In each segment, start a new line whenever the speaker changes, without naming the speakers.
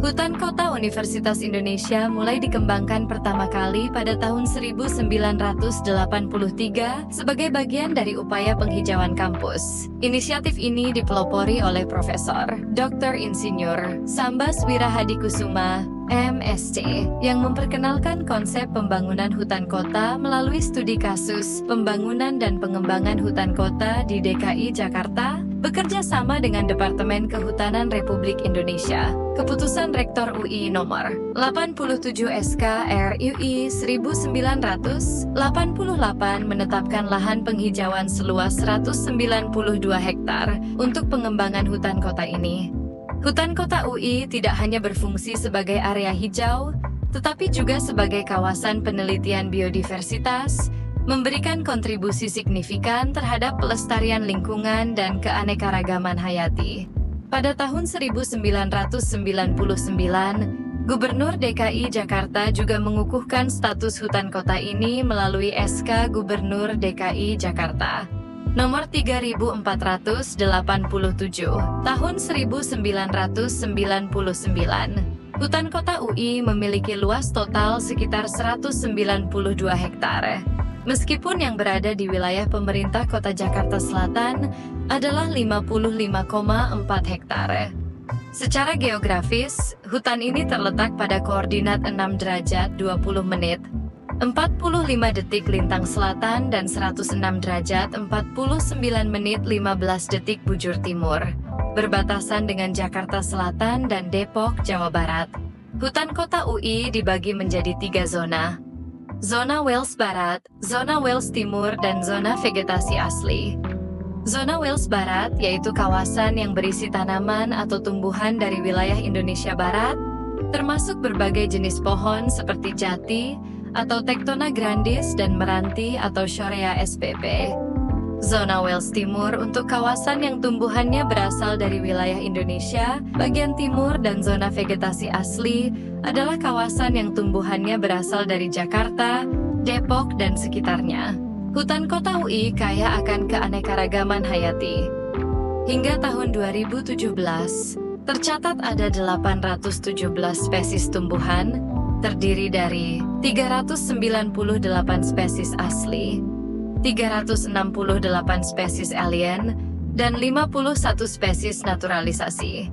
Hutan Kota Universitas Indonesia mulai dikembangkan pertama kali pada tahun 1983 sebagai bagian dari upaya penghijauan kampus. Inisiatif ini dipelopori oleh Profesor Dr. Insinyur Sambas Wirahadikusuma, MSc, yang memperkenalkan konsep pembangunan hutan kota melalui studi kasus pembangunan dan pengembangan hutan kota di DKI Jakarta, bekerja sama dengan Departemen Kehutanan Republik Indonesia. Keputusan Rektor UI Nomor 87 SK RUI 1988 menetapkan lahan penghijauan seluas 192 hektar untuk pengembangan hutan kota ini. Hutan Kota UI tidak hanya berfungsi sebagai area hijau, tetapi juga sebagai kawasan penelitian biodiversitas, memberikan kontribusi signifikan terhadap pelestarian lingkungan dan keanekaragaman hayati. Pada tahun 1999, Gubernur DKI Jakarta juga mengukuhkan status hutan kota ini melalui SK Gubernur DKI Jakarta Nomor 3487 Tahun 1999. Hutan Kota UI memiliki luas total sekitar 192 hektar. Meskipun yang berada di wilayah pemerintah Kota Jakarta Selatan adalah 55,4 hektar. Secara geografis, hutan ini terletak pada koordinat 6 derajat 20 menit, 45 detik lintang selatan dan 106 derajat 49 menit 15 detik bujur timur, berbatasan dengan Jakarta Selatan dan Depok, Jawa Barat. Hutan Kota UI dibagi menjadi 3 zona. Zona Wales Barat, Zona Wales Timur, dan Zona Vegetasi Asli. Zona Wales Barat yaitu kawasan yang berisi tanaman atau tumbuhan dari wilayah Indonesia Barat, termasuk berbagai jenis pohon seperti jati, atau Tectona grandis dan meranti atau Shorea spp. Zona Wales Timur untuk kawasan yang tumbuhannya berasal dari wilayah Indonesia bagian timur, dan zona vegetasi asli adalah kawasan yang tumbuhannya berasal dari Jakarta, Depok, dan sekitarnya. Hutan Kota UI kaya akan keanekaragaman hayati. Hingga tahun 2017, tercatat ada 817 spesies tumbuhan, terdiri dari 398 spesies asli, 368 spesies alien, dan 51 spesies naturalisasi.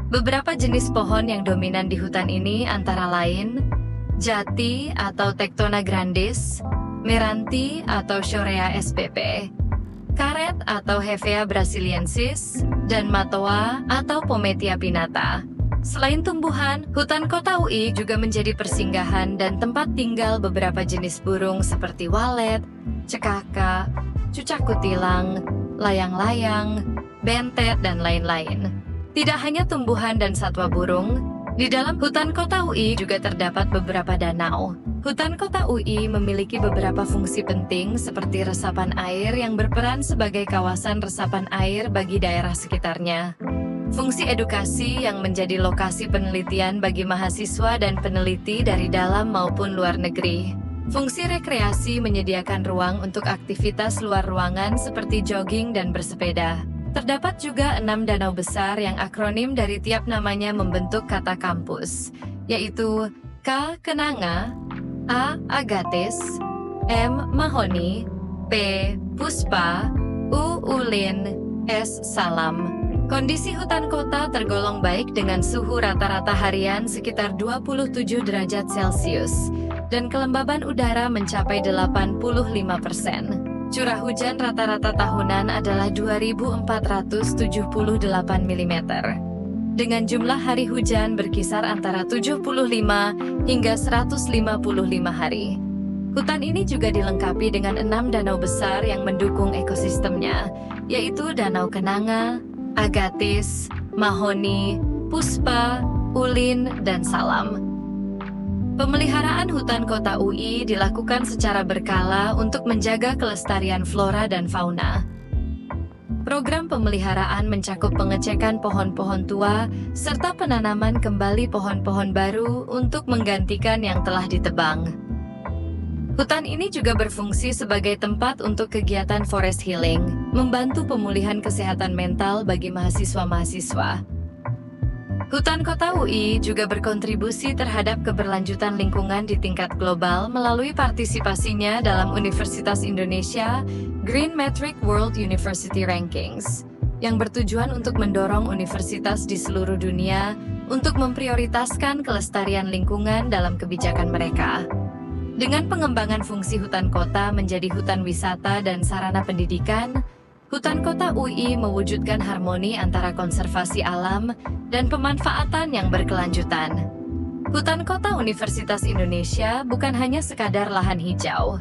Beberapa jenis pohon yang dominan di hutan ini antara lain jati atau Tectona grandis, meranti atau Shorea spp, karet atau Hevea brasiliensis, dan matoa atau Pometia pinnata. Selain tumbuhan, hutan Kota UI juga menjadi persinggahan dan tempat tinggal beberapa jenis burung seperti walet, cekaka, cucak kutilang, layang-layang, bentet, dan lain-lain. Tidak hanya tumbuhan dan satwa burung, di dalam hutan Kota UI juga terdapat beberapa danau. Hutan Kota UI memiliki beberapa fungsi penting seperti resapan air yang berperan sebagai kawasan resapan air bagi daerah sekitarnya. Fungsi edukasi yang menjadi lokasi penelitian bagi mahasiswa dan peneliti dari dalam maupun luar negeri. Fungsi rekreasi menyediakan ruang untuk aktivitas luar ruangan seperti jogging dan bersepeda. Terdapat juga 6 danau besar yang akronim dari tiap namanya membentuk kata kampus, yaitu K. Kenanga, A. Agatis, M. Mahoni, P. Puspa, U. Ulin, S. Salam. Kondisi hutan kota tergolong baik dengan suhu rata-rata harian sekitar 27 derajat Celcius, dan kelembaban udara mencapai 85%. Curah hujan rata-rata tahunan adalah 2.478 mm, dengan jumlah hari hujan berkisar antara 75 hingga 155 hari. Hutan ini juga dilengkapi dengan 6 danau besar yang mendukung ekosistemnya, yaitu Danau Kenanga, Agatis, Mahoni, Puspa, Ulin, dan Salam. Pemeliharaan hutan Kota UI dilakukan secara berkala untuk menjaga kelestarian flora dan fauna. Program pemeliharaan mencakup pengecekan pohon-pohon tua serta penanaman kembali pohon-pohon baru untuk menggantikan yang telah ditebang. Hutan ini juga berfungsi sebagai tempat untuk kegiatan forest healing, membantu pemulihan kesehatan mental bagi mahasiswa-mahasiswa. Hutan Kota UI juga berkontribusi terhadap keberlanjutan lingkungan di tingkat global melalui partisipasinya dalam Universitas Indonesia Green Metric World University Rankings, yang bertujuan untuk mendorong universitas di seluruh dunia untuk memprioritaskan kelestarian lingkungan dalam kebijakan mereka. Dengan pengembangan fungsi hutan kota menjadi hutan wisata dan sarana pendidikan, Hutan Kota UI mewujudkan harmoni antara konservasi alam dan pemanfaatan yang berkelanjutan. Hutan Kota Universitas Indonesia bukan hanya sekadar lahan hijau.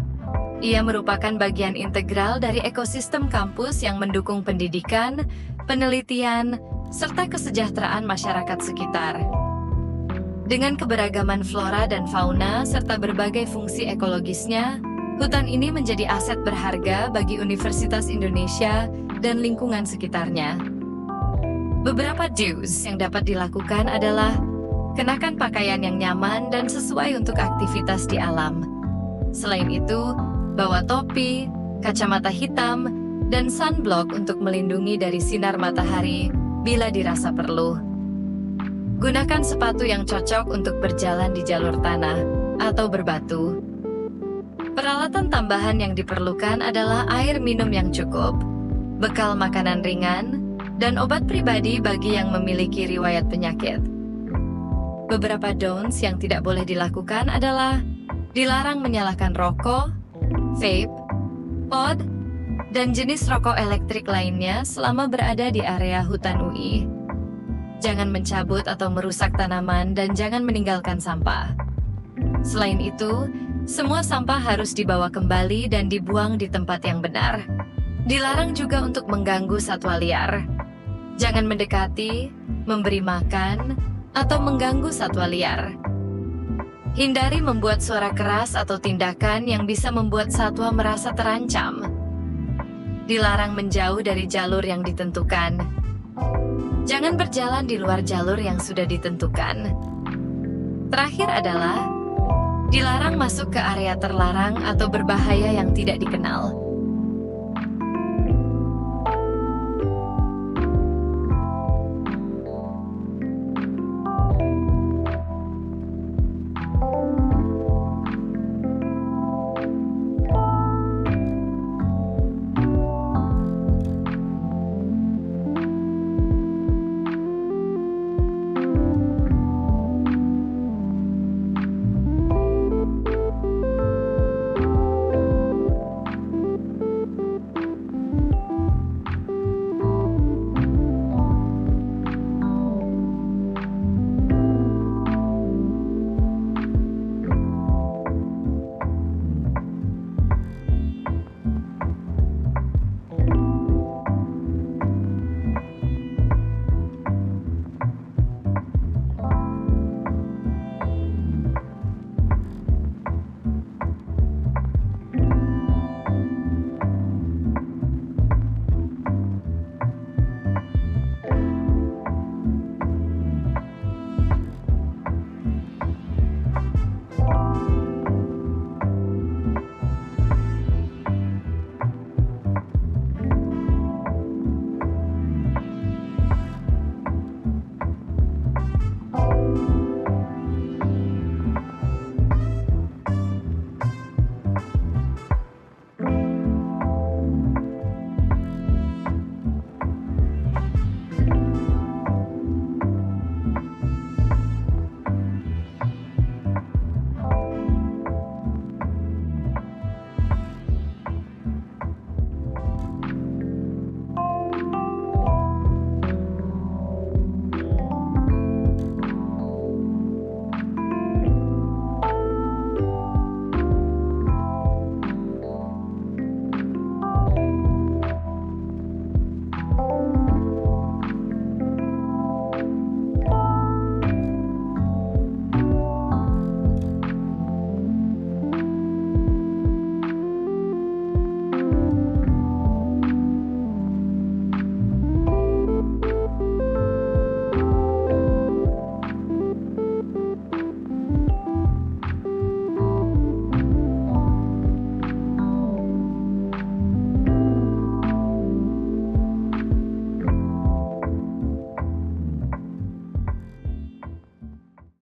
Ia merupakan bagian integral dari ekosistem kampus yang mendukung pendidikan, penelitian, serta kesejahteraan masyarakat sekitar. Dengan keberagaman flora dan fauna serta berbagai fungsi ekologisnya, hutan ini menjadi aset berharga bagi Universitas Indonesia dan lingkungan sekitarnya. Beberapa do's yang dapat dilakukan adalah kenakan pakaian yang nyaman dan sesuai untuk aktivitas di alam. Selain itu, bawa topi, kacamata hitam, dan sunblock untuk melindungi dari sinar matahari bila dirasa perlu. Gunakan sepatu yang cocok untuk berjalan di jalur tanah atau berbatu. Peralatan tambahan yang diperlukan adalah air minum yang cukup, bekal makanan ringan, dan obat pribadi bagi yang memiliki riwayat penyakit. Beberapa don'ts yang tidak boleh dilakukan adalah dilarang menyalakan rokok, vape, pod, dan jenis rokok elektrik lainnya selama berada di area hutan UI. Jangan mencabut atau merusak tanaman dan jangan meninggalkan sampah. Selain itu, semua sampah harus dibawa kembali dan dibuang di tempat yang benar. Dilarang juga untuk mengganggu satwa liar. Jangan mendekati, memberi makan, atau mengganggu satwa liar. Hindari membuat suara keras atau tindakan yang bisa membuat satwa merasa terancam. Dilarang menjauh dari jalur yang ditentukan. Jangan berjalan di luar jalur yang sudah ditentukan. Terakhir adalah dilarang masuk ke area terlarang atau berbahaya yang tidak dikenal.